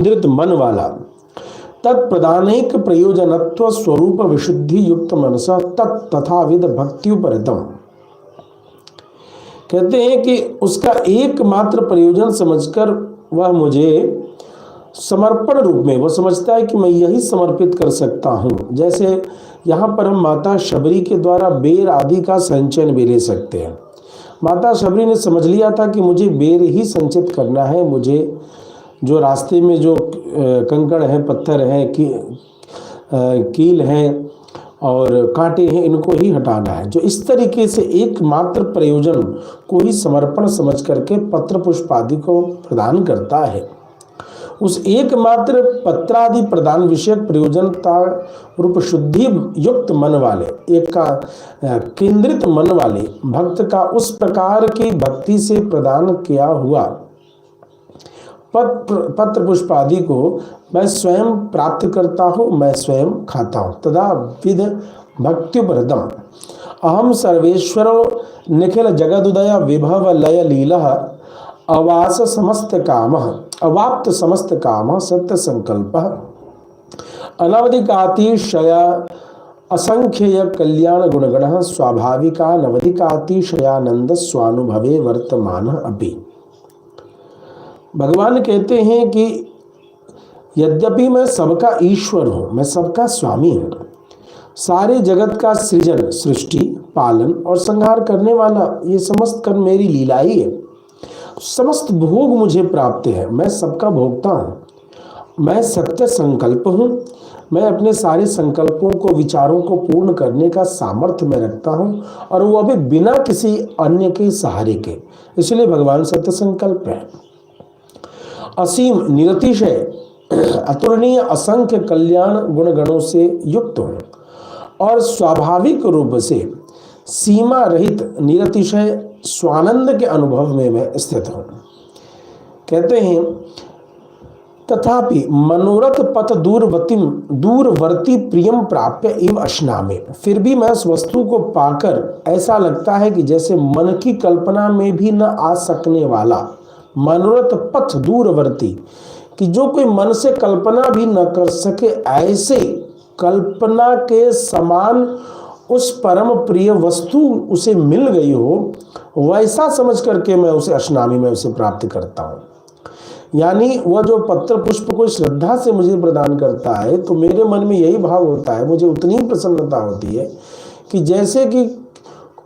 केंद्रित मन वाला, तत्प्रदानैक प्रयोजनत्व स्वरूप विशुद्धि युक्त मनसा तथाविध भक्त्युपरतम। कहते हैं कि उसका एकमात्र प्रयोजन समझकर वह मुझे समर्पण रूप में, वो समझता है कि मैं यही समर्पित कर सकता हूँ। जैसे यहाँ पर हम माता शबरी के द्वारा बेर आदि का संचयन भी ले सकते हैं। माता शबरी ने समझ लिया था कि मुझे बेर ही संचित करना है, मुझे जो रास्ते में जो कंकड़ हैं, पत्थर हैं, कील हैं और कांटे हैं, इनको ही हटाना है। जो इस तरीके से एकमात्र प्रयोजन को ही समर्पण समझ करके पत्र पुष्प आदि को प्रदान करता है, उस एकमात्र पत्रादि प्रदान विषयक प्रयोजनता रूप शुद्धि युक्त मन वाले, एक का केंद्रित मन वाले भक्त का उस प्रकार की भक्ति से प्रदान किया हुआ पत्र पुष्प आदि को मैं स्वयं प्राप्त करता हूँ, मैं स्वयं खाता हूँ। तदा विध भक्त्युपरतम अहम सर्वेश्वरो निखिल जगदुदय विभव लय लीला अवास समस्त काम अवाप्त समस्त काम सत्य संकल्प अनवधिकातिशय असंख्य कल्याण गुणगण स्वाभाविका नवधिकातिशयानंद स्वानुभवे वर्तमान अभी। भगवान कहते हैं कि यद्यपि मैं सबका ईश्वर हूँ, मैं सबका स्वामी हूँ, सारे जगत का सृजन, सृष्टि, पालन और संहार करने वाला ये समस्त कर्म मेरी लीला ही है। समस्त भोग मुझे प्राप्त है, मैं सबका भोगता हूँ, मैं सत्य संकल्प हूँ, मैं अपने सारे संकल्पों को, विचारों को पूर्ण करने का सामर्थ्य मैं रखता हूँ, और वो अभी बिना किसी अन्य के सहारे के। इसलिए भगवान सत्य संकल्प है। असीम निरतिशय अतुलनीय असंख्य कल्याण गुणगणों से युक्त हूँ और स्वाभाविक रूप से सीमा रहित निरतिशय स्वानंद के अनुभव में मैं स्थित हूँ। कहते हैं तथापि मनोरथ पथ दूरवर्ती प्रियम प्राप्य एव अश्नामे, फिर भी मैं उस वस्तु को पाकर ऐसा लगता है कि जैसे मन की कल्पना में भी न आ सकने वाला मनोरथ पथ दूरवर्ती, कि जो कोई मन से कल्पना भी न कर सके, ऐसे कल्पना के समान उस परम प्रिय वस्तु उसे मिल गई हो, वैसा समझ करके मैं उसे अश्नामी में उसे प्राप्त करता हूँ। यानी वह जो पत्र पुष्प को श्रद्धा से मुझे प्रदान करता है, तो मेरे मन में यही भाव होता है, मुझे उतनी प्रसन्नता होती है कि जैसे कि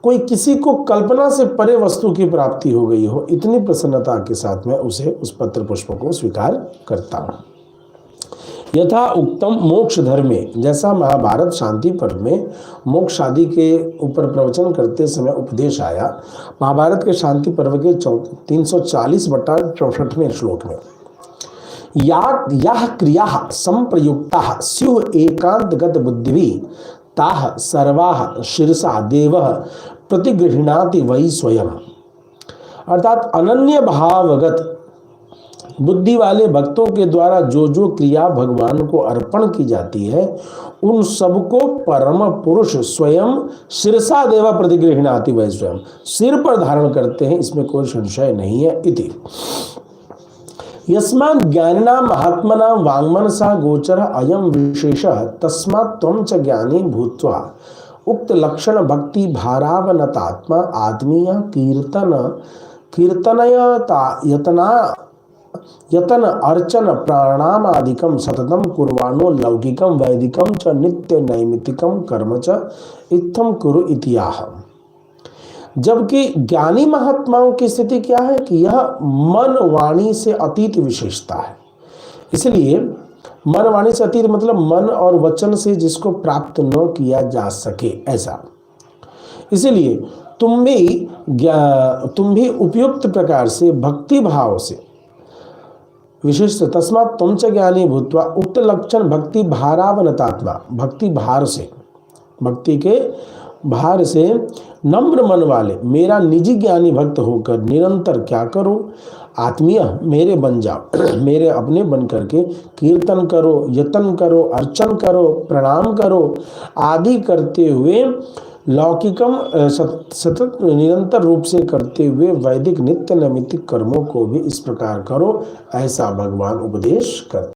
कोई किसी को कल्पना से परे वस्तु की प्राप्ति हो गई हो। इतनी प्रसन्नता के साथ मैं उस पत्र पुष्प को स्वीकार करता हूँ। यथा उक्तम मोक्ष धर्म में, जैसा महाभारत शांति पर्व में मोक्ष आदि के ऊपर प्रवचन करते समय उपदेश आया, महाभारत के शांति पर्व के 340/64वें श्लोक में, याः क्रियाः संप्रयुक्ताः स्युः एकांतगत बुद्धिभिः ताः सर्वाः शिरसा देवः प्रतिगृह्णाति वै स्वयं। अर्थात अनन्य भावगत बुद्धि वाले भक्तों के द्वारा जो जो क्रिया भगवान को अर्पण की जाती है, उन सबको परम पुरुष स्वयं शिरसा देवा प्रतिगृह्णाति वै स्वयं, सिर पर धारण करते हैं, इसमें कोई संशय नहीं है। इति यस्मात् ज्ञानिनां महात्मनां वाङ्मनसा गोचर अयं विशेषः तस्मात् त्वं च ज्ञानी भूत्वा उक्त लक्षण भक्ति भारावनतात्मा आत्मीय यतन अर्चन प्राणामादिकं सततं कुर्वाणो लौकिकं वैदिकं च नित्य नैमित्तिकं कर्म च इत्थं कुरु इतियाह। जबकि ज्ञानी महात्माओं की स्थिति क्या है कि यह मन वाणी से अतीत विशेषता है। इसलिए मन वाणी से अतीत मतलब मन और वचन से जिसको प्राप्त न किया जा सके, ऐसा। इसलिए तुम भी उपयुक्त प्रकार से भक्ति भाव से विशिष्ट तस्मात् त्वं च ज्ञानी भूत्वा उक्त लक्षण भक्ति भारावनतात्मा, भक्ति भार से, भक्ति के भार से नम्र मन वाले मेरा निजी ज्ञानी भक्त होकर निरंतर क्या करो, आत्मीय मेरे बन जाओ, मेरे अपने बन करके कीर्तन करो, यतन करो, अर्चन करो, प्रणाम करो आदि करते हुए लौकिकम सतत निरंतर रूप से करते हुए वैदिक नित्य नैमित्तिक कर्मों को भी इस प्रकार करो, ऐसा भगवान उपदेश करते।